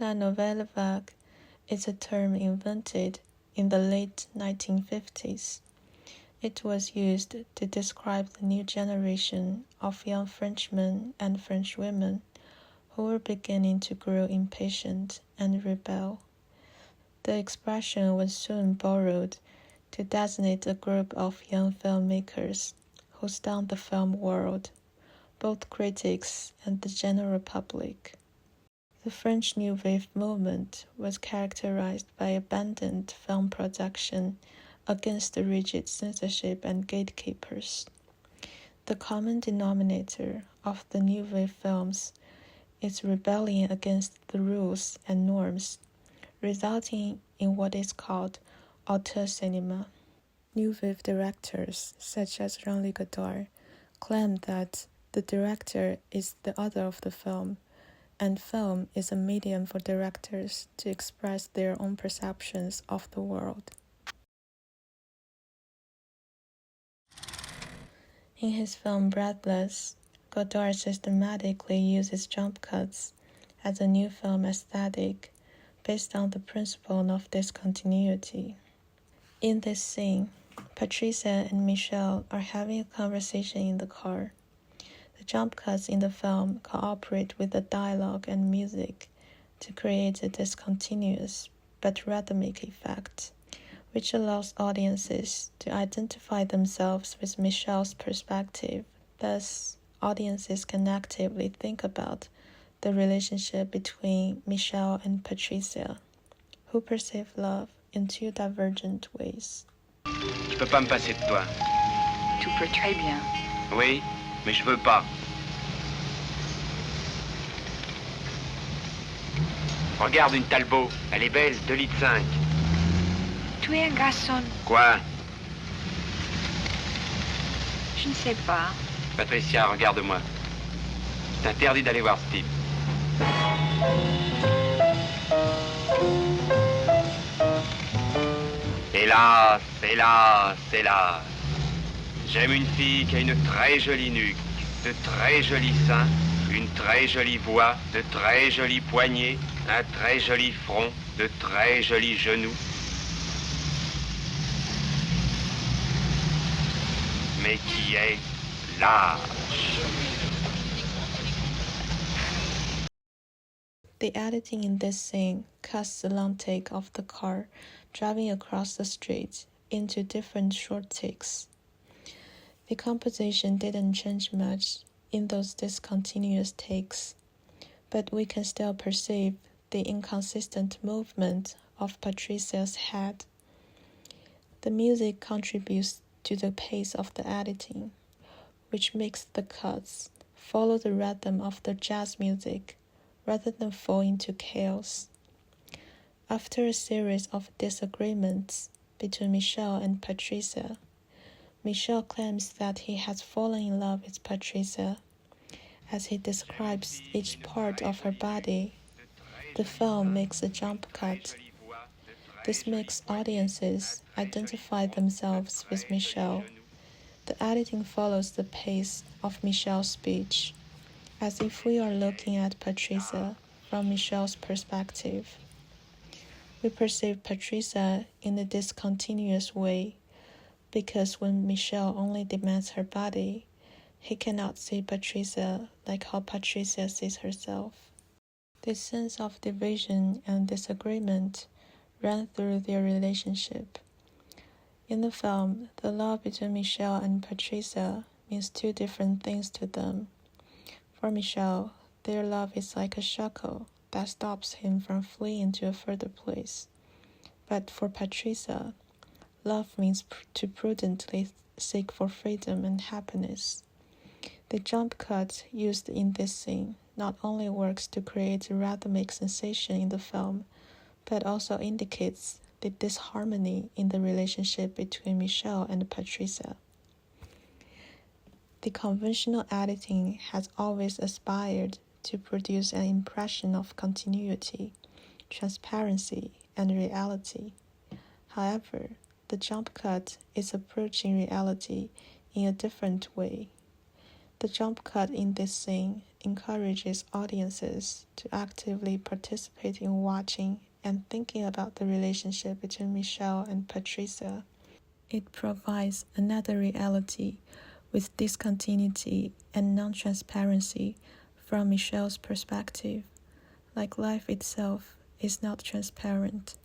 La nouvelle vague is a term invented in the late 1950s. It was used to describe the new generation of young Frenchmen and Frenchwomen who were beginning to grow impatient and rebel. The expression was soon borrowed to designate a group of young filmmakers who stunned the film world, both critics and the general public. The French New Wave movement was characterized by abandoned film production against the rigid censorship and gatekeepers. The common denominator of the New Wave films is rebellion against the rules and norms, resulting in what is called auteur cinéma. New Wave directors such as Jean-Luc Godard claim that the director is the author of the film, and film is a medium for directors to express their own perceptions of the world. In his film Breathless, Godard systematically uses jump cuts as a new film aesthetic based on the principle of discontinuity. In this scene, Patricia and Michel are having a conversation in the car. The jump cuts in the film cooperate with the dialogue and music to create a discontinuous but rhythmic effect, which allows audiences to identify themselves with Michel's perspective. Thus, audiences can actively think about the relationship between Michel and Patricia, who perceive love in two divergent ways. Tu peux pas me passer de toi. Tout peut très bien. Oui, mais je veux pas. Regarde une Talbot, elle est belle, 2,5 litres. Tu es un garçon. Quoi? Je ne sais pas. Patricia, regarde-moi. C'est interdit d'aller voir ce type. Hélas, hélas, hélas. J'aime une fille qui a une très jolie nuque, de très jolis seins, une très jolie voix, de très jolis poignets, un très joli front, de très jolis genoux. Mais qui est lâche. The editing in this scene cuts the long take of the car driving across the street into different short takes. The composition didn't change much in those discontinuous takes, but we can still perceive the inconsistent movement of Patricia's head. The music contributes to the pace of the editing, which makes the cuts follow the rhythm of the jazz music rather than fall into chaos. After a series of disagreements between Michel and Patricia, Michel claims that he has fallen in love with Patricia. As he describes each part of her body, the film makes a jump cut. This makes audiences identify themselves with Michel. The editing follows the pace of Michel's speech, as if we are looking at Patricia from Michel's perspective. We perceive Patricia in a discontinuous way, because when Michel only demands her body, he cannot see Patricia like how Patricia sees herself. This sense of division and disagreement ran through their relationship. In the film, the love between Michel and Patricia means two different things to them. For Michel, their love is like a shackle that stops him from fleeing to a further place. But for Patricia, love means to prudently seek for freedom and happiness. The jump cut used in this scene not only works to create a rhythmic sensation in the film, but also indicates the disharmony in the relationship between Michel and Patricia. The conventional editing has always aspired to produce an impression of continuity, transparency, and reality. However, the jump cut is approaching reality in a different way. The jump cut in this scene encourages audiences to actively participate in watching and thinking about the relationship between Michelle and Patricia. It provides another reality with discontinuity and non-transparency from Michelle's perspective, like life itself is not transparent.